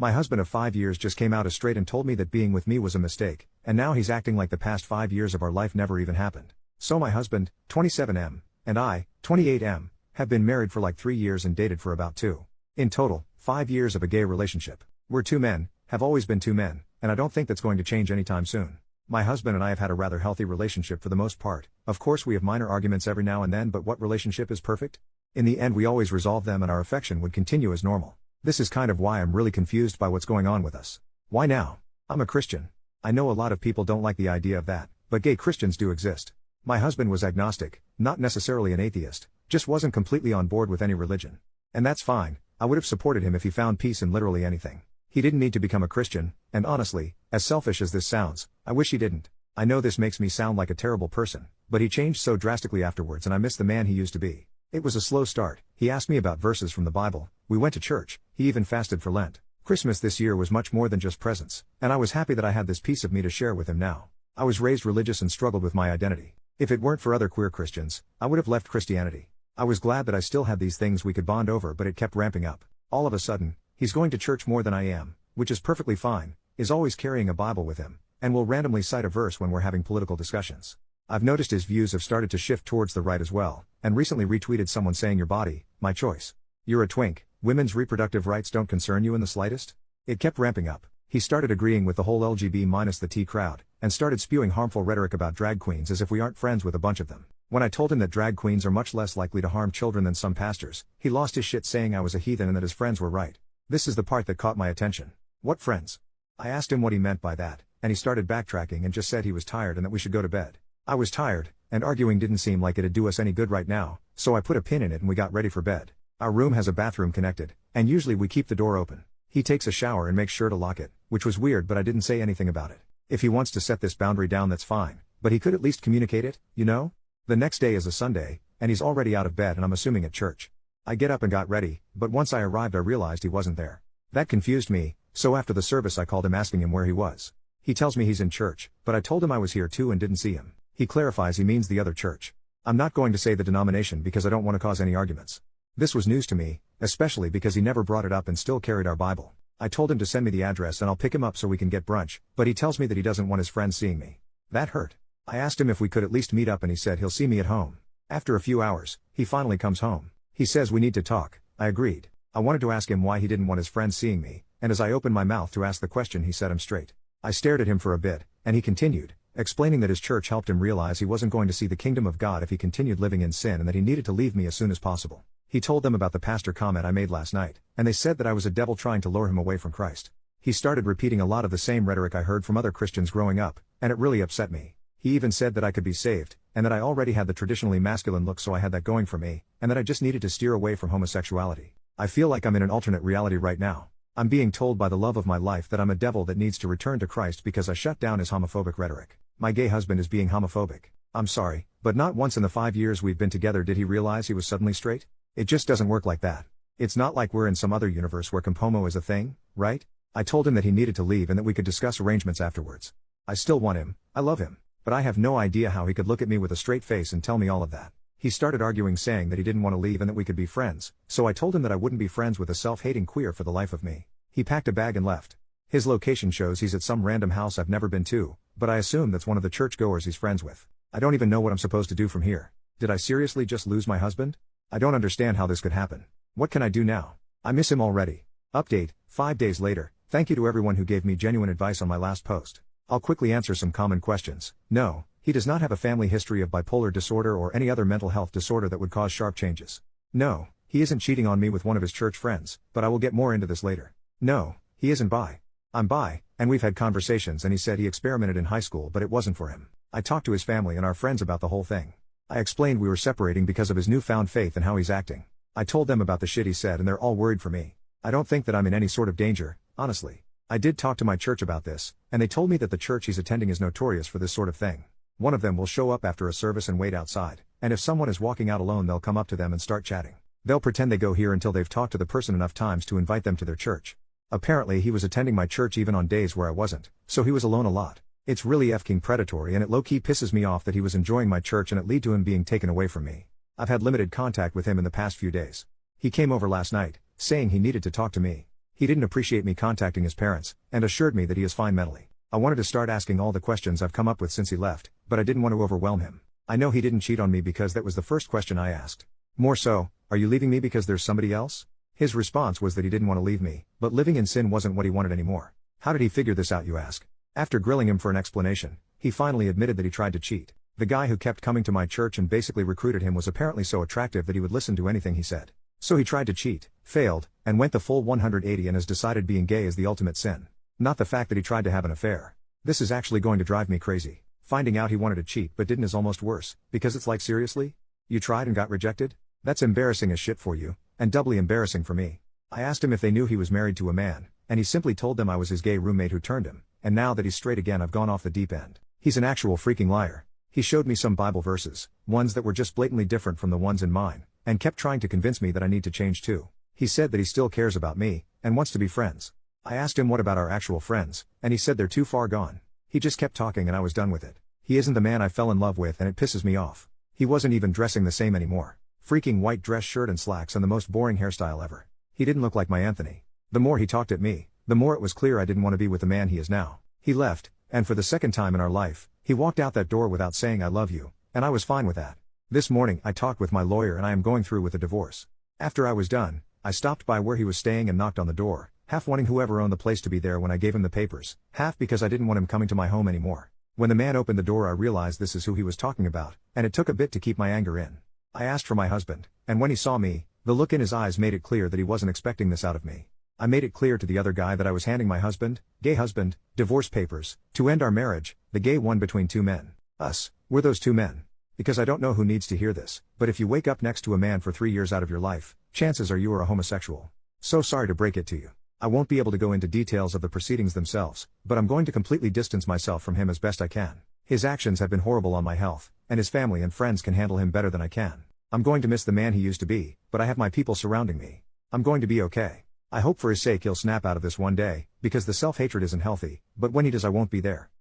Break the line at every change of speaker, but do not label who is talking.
My husband of 5 years just came out as straight and told me that being with me was a mistake, and now he's acting like the past 5 years of our life never even happened. So my husband, 27M, and I, 28M, have been married for like 3 years and dated for about 2. In total, 5 years of a gay relationship. We're two men, have always been two men, and I don't think that's going to change anytime soon. My husband and I have had a rather healthy relationship for the most part. Of course we have minor arguments every now and then, but what relationship is perfect? In the end we always resolve them and our affection would continue as normal. This is kind of why I'm really confused by what's going on with us. Why now? I'm a Christian. I know a lot of people don't like the idea of that, but gay Christians do exist. My husband was agnostic, not necessarily an atheist, just wasn't completely on board with any religion. And that's fine, I would have supported him if he found peace in literally anything. He didn't need to become a Christian, and honestly, as selfish as this sounds, I wish he didn't. I know this makes me sound like a terrible person, but he changed so drastically afterwards and I miss the man he used to be. It was a slow start. He asked me about verses from the Bible, we went to church, he even fasted for Lent. Christmas this year was much more than just presents, and I was happy that I had this piece of me to share with him now. I was raised religious and struggled with my identity. If it weren't for other queer Christians, I would have left Christianity. I was glad that I still had these things we could bond over, but it kept ramping up. All of a sudden, he's going to church more than I am, which is perfectly fine, is always carrying a Bible with him, and will randomly cite a verse when we're having political discussions. I've noticed his views have started to shift towards the right as well, and recently retweeted someone saying your body, my choice. You're a twink, women's reproductive rights don't concern you in the slightest? It kept ramping up. He started agreeing with the whole LGB minus the T crowd, and started spewing harmful rhetoric about drag queens as if we aren't friends with a bunch of them. When I told him that drag queens are much less likely to harm children than some pastors, he lost his shit saying I was a heathen and that his friends were right. This is the part that caught my attention. What friends? I asked him what he meant by that, and he started backtracking and just said he was tired and that we should go to bed. I was tired, and arguing didn't seem like it'd do us any good right now, so I put a pin in it and we got ready for bed. Our room has a bathroom connected, and usually we keep the door open. He takes a shower and makes sure to lock it, which was weird but I didn't say anything about it. If he wants to set this boundary down that's fine, but he could at least communicate it, you know? The next day is a Sunday, and he's already out of bed and I'm assuming at church. I get up and got ready, but once I arrived I realized he wasn't there. That confused me, so after the service I called him asking him where he was. He tells me he's in church, but I told him I was here too and didn't see him. He clarifies he means the other church. I'm not going to say the denomination because I don't want to cause any arguments. This was news to me, especially because he never brought it up and still carried our Bible. I told him to send me the address and I'll pick him up so we can get brunch, but he tells me that he doesn't want his friends seeing me. That hurt. I asked him if we could at least meet up and he said he'll see me at home. After a few hours, he finally comes home. He says we need to talk. I agreed. I wanted to ask him why he didn't want his friends seeing me, and as I opened my mouth to ask the question he set him straight. I stared at him for a bit, and he continued, explaining that his church helped him realize he wasn't going to see the kingdom of God if he continued living in sin and that he needed to leave me as soon as possible. He told them about the pastor comment I made last night, and they said that I was a devil trying to lure him away from Christ. He started repeating a lot of the same rhetoric I heard from other Christians growing up, and it really upset me. He even said that I could be saved, and that I already had the traditionally masculine look so I had that going for me, and that I just needed to steer away from homosexuality. I feel like I'm in an alternate reality right now. I'm being told by the love of my life that I'm a devil that needs to return to Christ because I shut down his homophobic rhetoric. My gay husband is being homophobic. I'm sorry, but not once in the 5 years we've been together did he realize he was suddenly straight. It just doesn't work like that. It's not like we're in some other universe where compomo is a thing, right? I told him that he needed to leave and that we could discuss arrangements afterwards. I still want him, I love him, but I have no idea how he could look at me with a straight face and tell me all of that. He started arguing saying that he didn't want to leave and that we could be friends, so I told him that I wouldn't be friends with a self-hating queer for the life of me. He packed a bag and left. His location shows he's at some random house I've never been to, but I assume that's one of the churchgoers he's friends with. I don't even know what I'm supposed to do from here. Did I seriously just lose my husband? I don't understand how this could happen. What can I do now? I miss him already. Update, 5 days later. Thank you to everyone who gave me genuine advice on my last post. I'll quickly answer some common questions. No, he does not have a family history of bipolar disorder or any other mental health disorder that would cause sharp changes. No, he isn't cheating on me with one of his church friends, but I will get more into this later. No, he isn't bi. I'm bi, and we've had conversations and he said he experimented in high school but it wasn't for him. I talked to his family and our friends about the whole thing. I explained we were separating because of his newfound faith and how he's acting. I told them about the shit he said and they're all worried for me. I don't think that I'm in any sort of danger, honestly. I did talk to my church about this, and they told me that the church he's attending is notorious for this sort of thing. One of them will show up after a service and wait outside, and if someone is walking out alone they'll come up to them and start chatting. They'll pretend they go here until they've talked to the person enough times to invite them to their church. Apparently he was attending my church even on days where I wasn't, so he was alone a lot. It's really f***ing predatory and it low-key pisses me off that he was enjoying my church and it led to him being taken away from me. I've had limited contact with him in the past few days. He came over last night, saying he needed to talk to me. He didn't appreciate me contacting his parents, and assured me that he is fine mentally. I wanted to start asking all the questions I've come up with since he left, but I didn't want to overwhelm him. I know he didn't cheat on me because that was the first question I asked. More so, are you leaving me because there's somebody else? His response was that he didn't want to leave me, but living in sin wasn't what he wanted anymore. How did he figure this out, you ask? After grilling him for an explanation, he finally admitted that he tried to cheat. The guy who kept coming to my church and basically recruited him was apparently so attractive that he would listen to anything he said. So he tried to cheat, failed, and went the full 180 and has decided being gay is the ultimate sin. Not the fact that he tried to have an affair. This is actually going to drive me crazy. Finding out he wanted to cheat but didn't is almost worse, because it's like, seriously? You tried and got rejected? That's embarrassing as shit for you, and doubly embarrassing for me. I asked him if they knew he was married to a man, and he simply told them I was his gay roommate who turned him, and now that he's straight again I've gone off the deep end. He's an actual freaking liar. He showed me some Bible verses, ones that were just blatantly different from the ones in mine, and kept trying to convince me that I need to change too. He said that he still cares about me, and wants to be friends. I asked him what about our actual friends, and he said they're too far gone. He just kept talking and I was done with it. He isn't the man I fell in love with and it pisses me off. He wasn't even dressing the same anymore. Freaking white dress shirt and slacks and the most boring hairstyle ever. He didn't look like my Anthony. The more he talked at me, the more it was clear I didn't want to be with the man he is now. He left, and for the second time in our life, he walked out that door without saying I love you, and I was fine with that. This morning I talked with my lawyer and I am going through with a divorce. After I was done, I stopped by where he was staying and knocked on the door, half wanting whoever owned the place to be there when I gave him the papers, half because I didn't want him coming to my home anymore. When the man opened the door I realized this is who he was talking about, and it took a bit to keep my anger in. I asked for my husband, and when he saw me, the look in his eyes made it clear that he wasn't expecting this out of me. I made it clear to the other guy that I was handing my husband, gay husband, divorce papers, to end our marriage, the gay one between two men. Us, we're those two men. Because I don't know who needs to hear this, but if you wake up next to a man for 3 years out of your life, chances are you are a homosexual. So sorry to break it to you. I won't be able to go into details of the proceedings themselves, but I'm going to completely distance myself from him as best I can. His actions have been horrible on my health, and his family and friends can handle him better than I can. I'm going to miss the man he used to be, but I have my people surrounding me. I'm going to be okay. I hope for his sake he'll snap out of this one day, because the self-hatred isn't healthy, but when he does I won't be there.